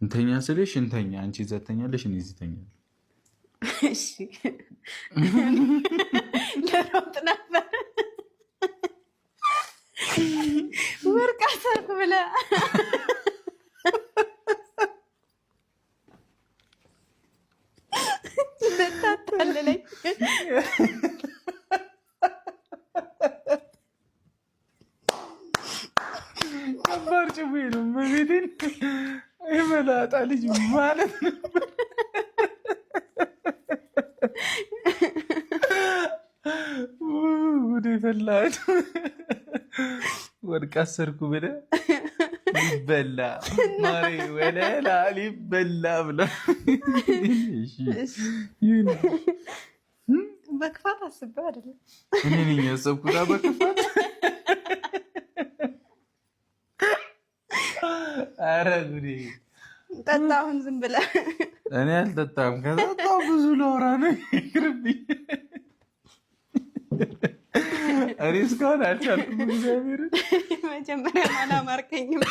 እንተኛ ስልሽ እንተኛ፣ አንቺ እዛ ትተኛለሽ፣ እኔ እዚህ እተኛለሁ። እሺ ለሮጥ ነበር ወርቅ አሰርኩ ብለህ ልታታልለኝ ከባድ ጭዌ ነው። መቤቴን የመላጣ ልጅ ማለት ነበር። ወደ ፈላጭ ወርቅ አሰርኩ ብለህ ሊበላ ማሬ ወለላ ሊበላ ብለህ በክፋት አስቤው አይደለም። እኔ ነኝ ያሰብኩት በክፋት። ኧረ ጉዴ! ጠጣ አሁን ዝም ብለህ። እኔ አልጠጣም። ከጠጣሁ ብዙ ላወራ ነው። ይቅርብኝ። እኔ እስካሁን አልቻልኩም። እግዚአብሔርን መጀመሪያ አላማርከኝም።